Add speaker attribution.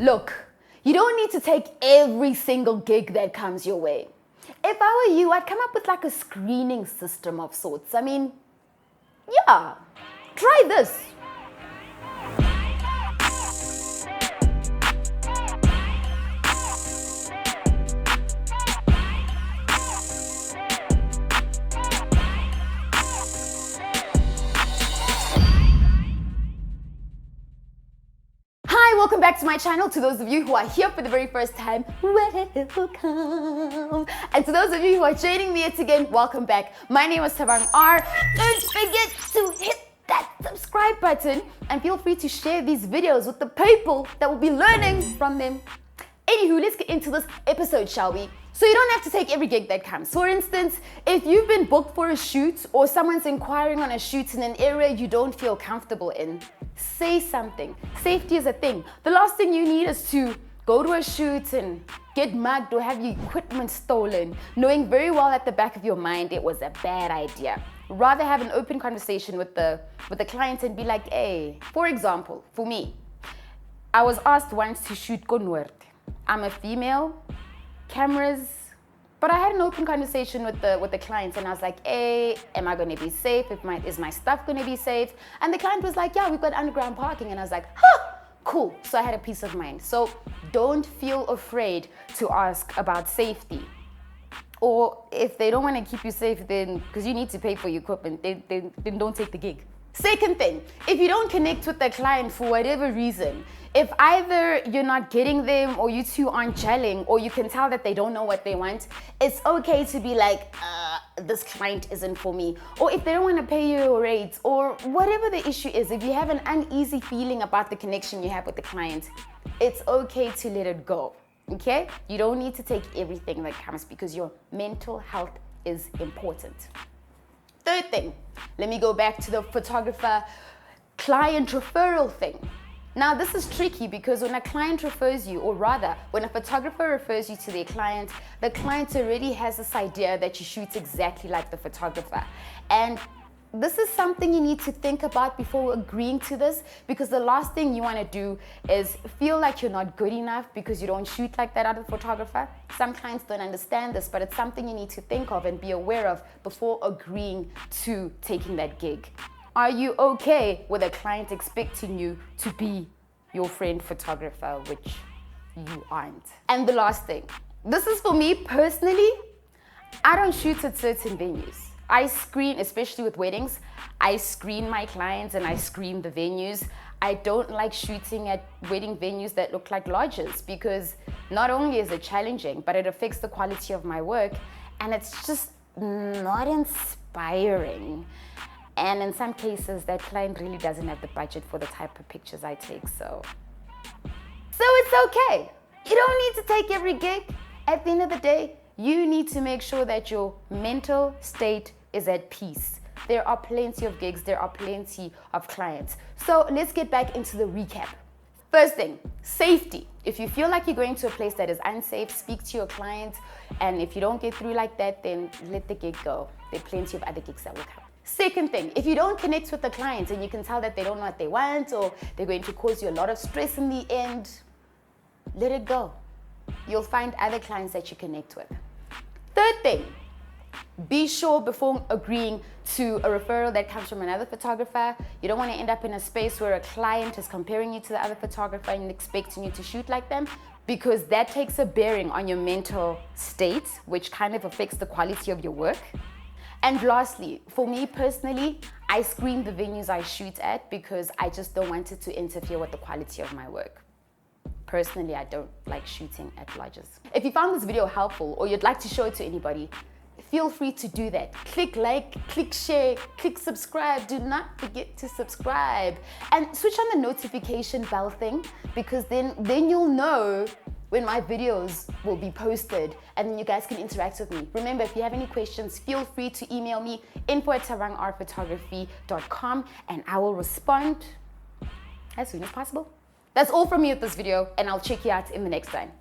Speaker 1: Look, you don't need to take every single gig that comes your way. If I were you, I'd come up with like a screening system of sorts. I mean, yeah, try this. Welcome back to my channel. To those of you who are here for the very first time, welcome. And to those of you who are joining me yet again, welcome back. My name is Thabang R. Don't forget to hit that subscribe button and feel free to share these videos with the people that will be learning from them. Anywho, let's get into this episode, shall we? So you don't have to take every gig that comes. For instance, if you've been booked for a shoot or someone's inquiring on a shoot in an area you don't feel comfortable in, say something. Safety is a thing. The last thing you need is to go to a shoot and get mugged or have your equipment stolen, knowing very well at the back of your mind it was a bad idea. Rather have an open conversation with the client and be like, hey, for example, for me, I was asked once to shoot Konwert. I'm a female, cameras, but I had an open conversation with the client and I was like, hey, am I gonna be safe? Is my stuff gonna be safe? And the client was like, yeah, we've got underground parking. And I was like, huh, cool. So I had a peace of mind. So don't feel afraid to ask about safety. Or if they don't wanna keep you safe, then, because you need to pay for your equipment, then don't take the gig. Second thing, if you don't connect with the client for whatever reason, if either you're not getting them or you two aren't gelling or you can tell that they don't know what they want, it's okay to be like, this client isn't for me. Or if they don't want to pay you your rates or whatever the issue is, if you have an uneasy feeling about the connection you have with the client, it's okay to let it go, okay? You don't need to take everything that comes because your mental health is important. Third thing, let me go back to the photographer client referral thing. Now this is tricky because when a client refers you, or rather when a photographer refers you to their client, the client already has this idea that you shoot exactly like the photographer. And this is something you need to think about before agreeing to this, because the last thing you want to do is feel like you're not good enough because you don't shoot like that other photographer. Some clients don't understand this, but it's something you need to think of and be aware of before agreeing to taking that gig. Are you okay with a client expecting you to be your friend photographer, which you aren't? And the last thing, this is for me personally, I don't shoot at certain venues. I screen, especially with weddings, I screen my clients and I screen the venues. I don't like shooting at wedding venues that look like lodges because not only is it challenging, but it affects the quality of my work and it's just not inspiring. And in some cases, that client really doesn't have the budget for the type of pictures I take, so it's okay. You don't need to take every gig. At the end of the day, you need to make sure that your mental state is at peace. There are plenty of gigs, there are plenty of clients. So let's get back into the recap. First thing, safety. If you feel like you're going to a place that is unsafe, speak to your client. And if you don't get through like that, then let the gig go. There are plenty of other gigs that will come. Second thing, if you don't connect with the client and you can tell that they don't know what they want or they're going to cause you a lot of stress in the end, let it go. You'll find other clients that you connect with. Third thing, be sure before agreeing to a referral that comes from another photographer, you don't want to end up in a space where a client is comparing you to the other photographer and expecting you to shoot like them, because that takes a bearing on your mental state, which kind of affects the quality of your work. And lastly, for me personally, I screen the venues I shoot at because I just don't want it to interfere with the quality of my work. Personally, I don't like shooting at lodges. If you found this video helpful or you'd like to show it to anybody, feel free to do that. Click like, click share, click subscribe. Do not forget to subscribe. And switch on the notification bell thing because then you'll know when my videos will be posted and then you guys can interact with me. Remember, if you have any questions, feel free to email me info@thabangrphotography.com and I will respond as soon as possible. That's all from me with this video and I'll check you out in the next time.